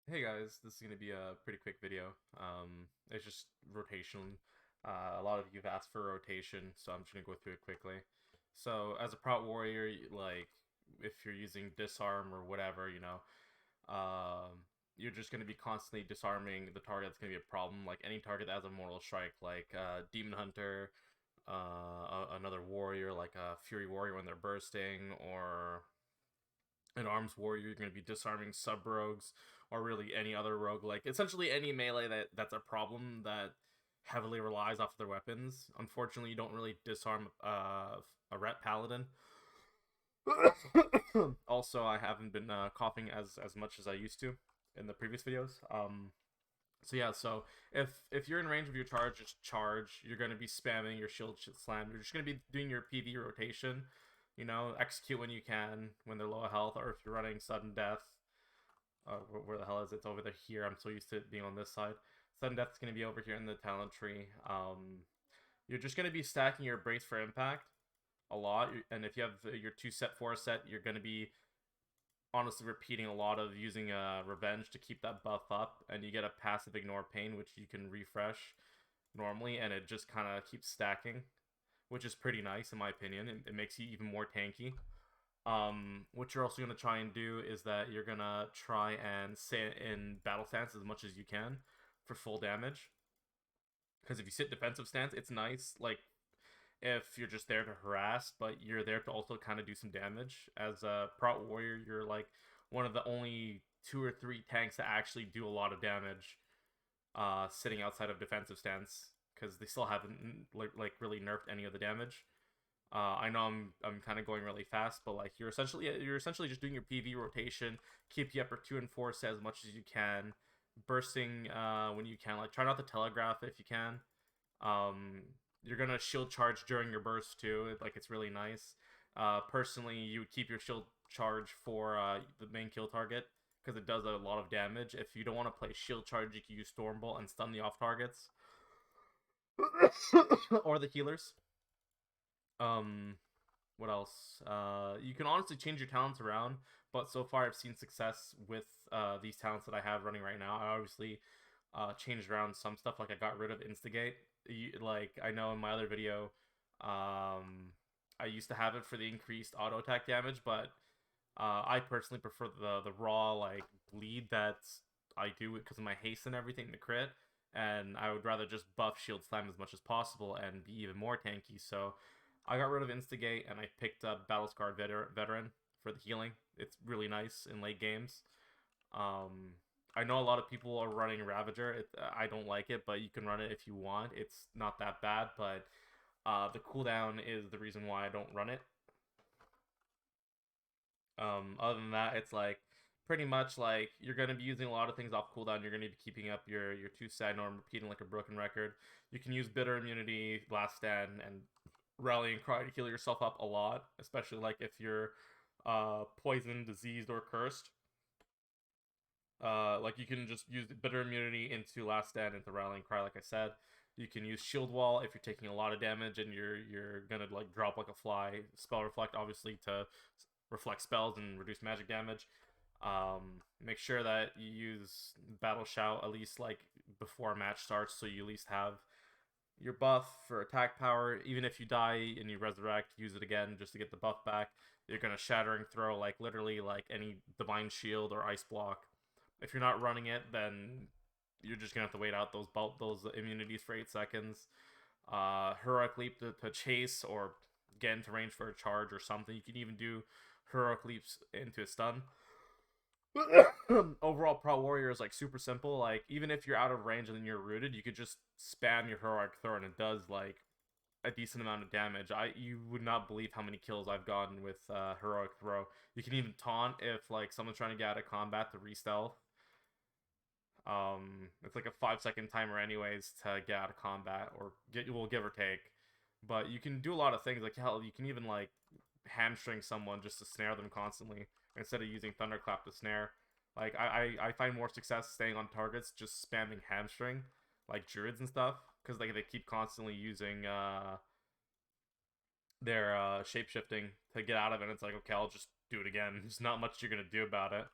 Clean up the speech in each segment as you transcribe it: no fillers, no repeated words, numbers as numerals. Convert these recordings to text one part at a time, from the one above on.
Hey guys, this is going to be a pretty quick video. It's just rotation. A lot of you've asked for rotation, so I'm just going to go through it quickly. So, as a Prot warrior, like if you're using disarm or whatever, you're just going to be constantly disarming the target. That's going to be a problem. Like any target that has a mortal strike, like Demon Hunter, another warrior, like a Fury Warrior when they're bursting, or an arms warrior, you're going to be disarming sub rogues or really any other rogue, like essentially any melee that's a problem that heavily relies off of their weapons. Unfortunately, you don't really disarm a ret paladin. Also, I haven't been coughing as much as I used to in the previous videos. So yeah, so if you're in range of your charge, just charge. You're gonna be spamming your shield slam. You're just gonna be doing your PV rotation. Execute when you can when they're low health, or if you're running sudden death. Where the hell is it? It's over there here. I'm so used to it being on this side. Sudden death is gonna be over here in the talent tree. You're just gonna be stacking your brace for impact a lot, and if you have your 2 set 4 set, you're gonna be honestly repeating a lot of using revenge to keep that buff up, and you get a passive ignore pain, which you can refresh normally, and it just kind of keeps stacking, which is pretty nice in my opinion. It makes you even more tanky. What you're also going to try and do is that you're going to try and sit in battle stance as much as you can for full damage, because if you sit defensive stance, it's nice, like if you're just there to harass, but you're there to also kind of do some damage. As a Prot warrior, you're like one of the only 2 or 3 tanks that actually do a lot of damage sitting outside of defensive stance, because they still haven't like really nerfed any of the damage. I know I'm kind of going really fast, but like you're essentially just doing your PV rotation, keep the upper 2 and 4 set as much as you can, bursting when you can. Like try not to telegraph if you can. Um, you're gonna shield charge during your burst too. Like it's really nice. Personally, you would keep your shield charge for the main kill target because it does a lot of damage. If you don't want to play shield charge, you can use Stormbolt and stun the off targets or the healers. Um, what else? You can honestly change your talents around, but so far I've seen success with these talents that I have running right now. I obviously changed around some stuff, like I got rid of Instigate. Like I know in my other video, I used to have it for the increased auto attack damage, but I personally prefer the raw like bleed that I do because of my haste and everything, the crit, and I would rather just buff shield slam as much as possible and be even more tanky. So I got rid of Instigate and I picked up Battle Scarred Veteran for the healing. It's really nice in late games. Um, I know a lot of people are running Ravager. I don't like it, but you can run it if you want. It's not that bad, but the cooldown is the reason why I don't run it. Other than that, it's like pretty much like you're gonna be using a lot of things off cooldown. You're gonna be keeping up your 2 side norm, repeating like a broken record. You can use bitter immunity, last stand, and rallying cry to heal yourself up a lot, especially like if you're poisoned, diseased, or cursed. Like you can just use bitter immunity into last stand, into rallying cry, like I said. You can use shield wall if you're taking a lot of damage and you're gonna like drop like a fly. Spell reflect obviously to reflect spells and reduce magic damage. Make sure that you use battle shout at least like before a match starts, so you at least have your buff for attack power. Even if you die and you resurrect, use it again just to get the buff back. You're gonna shattering throw like literally like any divine shield or ice block. If you're not running it, then you're just gonna have to wait out those immunities for 8 seconds. Heroic leap to chase or get into range for a charge or something. You can even do heroic leaps into a stun. Overall, Pro Warrior is like super simple. Like even if you're out of range and then you're rooted, you could just spam your heroic throw and it does like a decent amount of damage. You would not believe how many kills I've gotten with heroic throw. You can even taunt if like someone's trying to get out of combat to re-stealth. It's like a 5 second timer anyways to get out of combat or give or take. But you can do a lot of things. Like hell, you can even like hamstring someone just to snare them constantly instead of using thunderclap to snare. Like I find more success staying on targets just spamming hamstring, like druids and stuff, because like they keep constantly using their shape shifting to get out of it. And it's like okay, I'll just do it again. There's not much you're gonna do about it.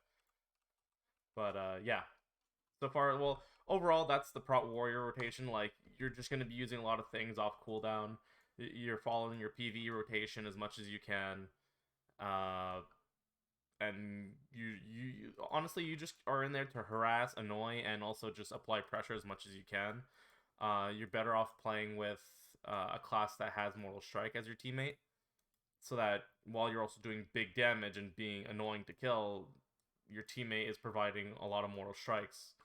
But yeah. So far, well, overall, that's the Prot Warrior rotation. Like, you're just going to be using a lot of things off cooldown. You're following your PvE rotation as much as you can. Uh, and you honestly, you just are in there to harass, annoy, and also just apply pressure as much as you can. You're better off playing with a class that has Mortal Strike as your teammate, so that while you're also doing big damage and being annoying to kill, your teammate is providing a lot of Mortal Strikes.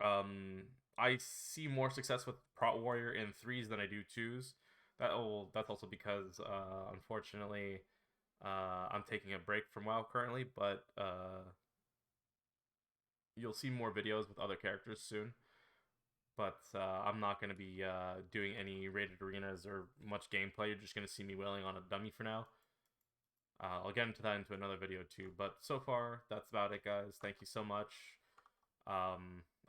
I see more success with Prot Warrior in 3s than I do 2s. That's also because, unfortunately, I'm taking a break from WoW currently, but you'll see more videos with other characters soon. But I'm not going to be doing any rated arenas or much gameplay. You're just going to see me wailing on a dummy for now. I'll get into that into another video too. But so far, that's about it, guys. Thank you so much.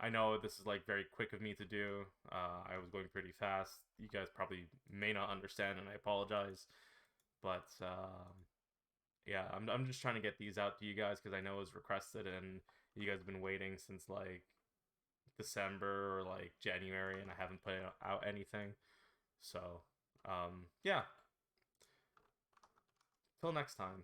I know this is like very quick of me to do. I was going pretty fast. You guys probably may not understand, and I apologize. But yeah, I'm just trying to get these out to you guys because I know it was requested, and you guys have been waiting since like December or like January, and I haven't put out anything. So yeah, till next time.